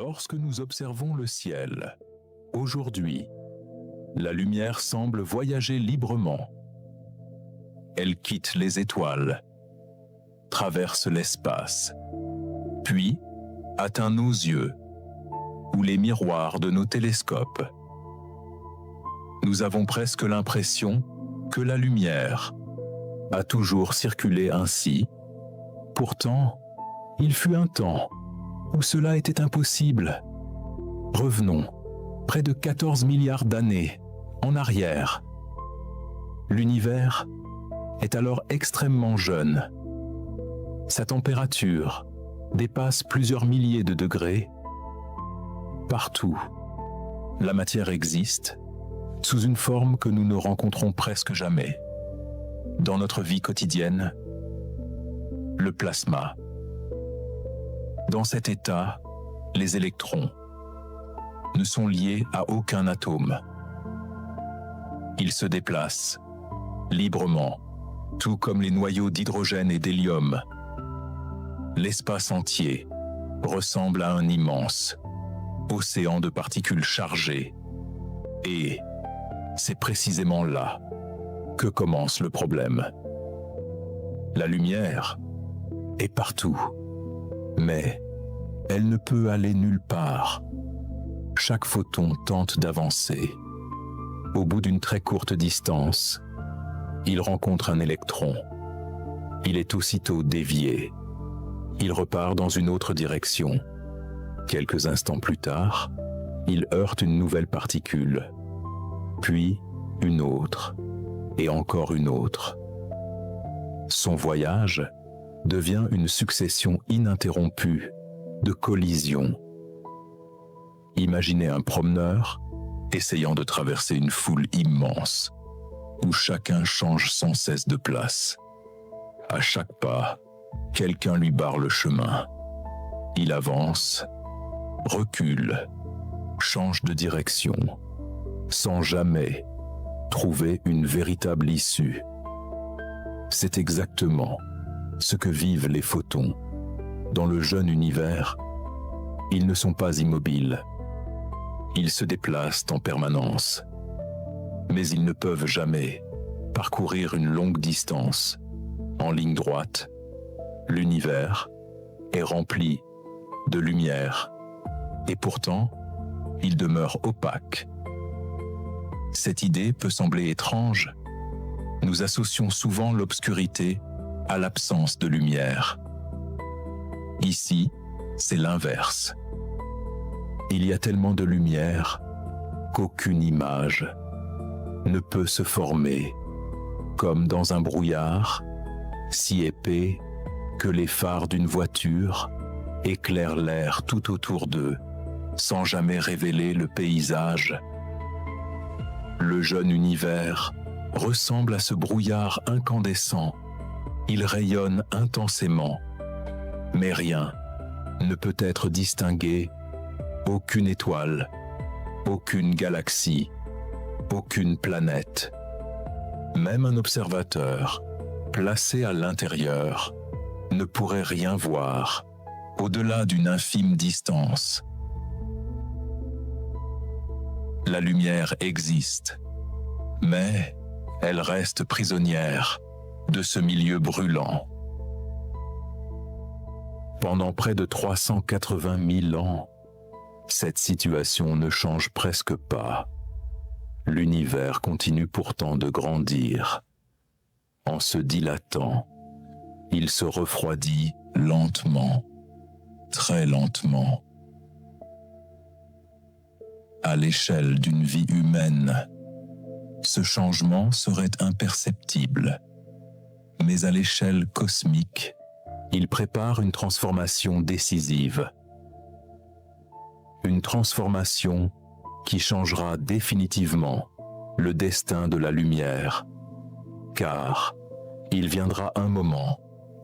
Lorsque nous observons le ciel, aujourd'hui, la lumière semble voyager librement. Elle quitte les étoiles, traverse l'espace, puis atteint nos yeux ou les miroirs de nos télescopes. Nous avons presque l'impression que la lumière a toujours circulé ainsi. Pourtant, il fut un temps où cela était impossible. Revenons près de 14 milliards d'années en arrière. L'univers est alors extrêmement jeune. Sa température dépasse plusieurs milliers de degrés. Partout, la matière existe sous une forme que nous ne rencontrons presque jamais. Dans notre vie quotidienne, le plasma. Dans cet état, les électrons ne sont liés à aucun atome. Ils se déplacent librement, tout comme les noyaux d'hydrogène et d'hélium. L'espace entier ressemble à un immense océan de particules chargées. Et c'est précisément là que commence le problème. La lumière est partout, mais elle ne peut aller nulle part. Chaque photon tente d'avancer. Au bout d'une très courte distance, il rencontre un électron. Il est aussitôt dévié. Il repart dans une autre direction. Quelques instants plus tard, il heurte une nouvelle particule, puis une autre, et encore une autre. Son voyage devient une succession ininterrompue de collisions. Imaginez un promeneur essayant de traverser une foule immense, où chacun change sans cesse de place. À chaque pas, quelqu'un lui barre le chemin. Il avance, recule, change de direction, sans jamais trouver une véritable issue. C'est exactement ce que vivent les photons. Dans le jeune univers, ils ne sont pas immobiles. Ils se déplacent en permanence. Mais ils ne peuvent jamais parcourir une longue distance en ligne droite. L'univers est rempli de lumière et pourtant, il demeure opaque. Cette idée peut sembler étrange. Nous associons souvent l'obscurité à l'absence de lumière. Ici, c'est l'inverse. Il y a tellement de lumière qu'aucune image ne peut se former, comme dans un brouillard si épais que les phares d'une voiture éclairent l'air tout autour d'eux, sans jamais révéler le paysage. Le jeune univers ressemble à ce brouillard incandescent. Il rayonne intensément, mais rien ne peut être distingué, aucune étoile, aucune galaxie, aucune planète. Même un observateur, placé à l'intérieur, ne pourrait rien voir, au-delà d'une infime distance. La lumière existe, mais elle reste prisonnière de ce milieu brûlant. Pendant près de 380 000 ans, cette situation ne change presque pas. L'univers continue pourtant de grandir. En se dilatant, il se refroidit lentement, très lentement. À l'échelle d'une vie humaine, ce changement serait imperceptible. Mais à l'échelle cosmique, il prépare une transformation décisive. Une transformation qui changera définitivement le destin de la lumière. Car il viendra un moment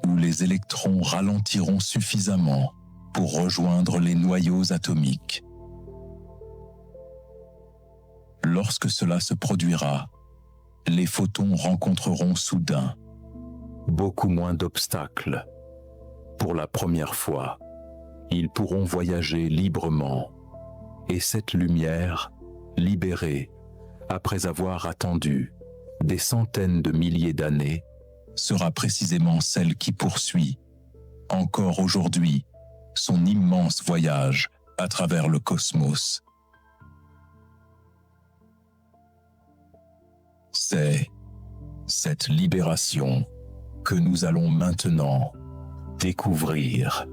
où les électrons ralentiront suffisamment pour rejoindre les noyaux atomiques. Lorsque cela se produira, les photons rencontreront soudain beaucoup moins d'obstacles. Pour la première fois, ils pourront voyager librement. Et cette lumière, libérée, après avoir attendu des centaines de milliers d'années, sera précisément celle qui poursuit, encore aujourd'hui, son immense voyage à travers le cosmos. C'est cette libération que nous allons maintenant découvrir.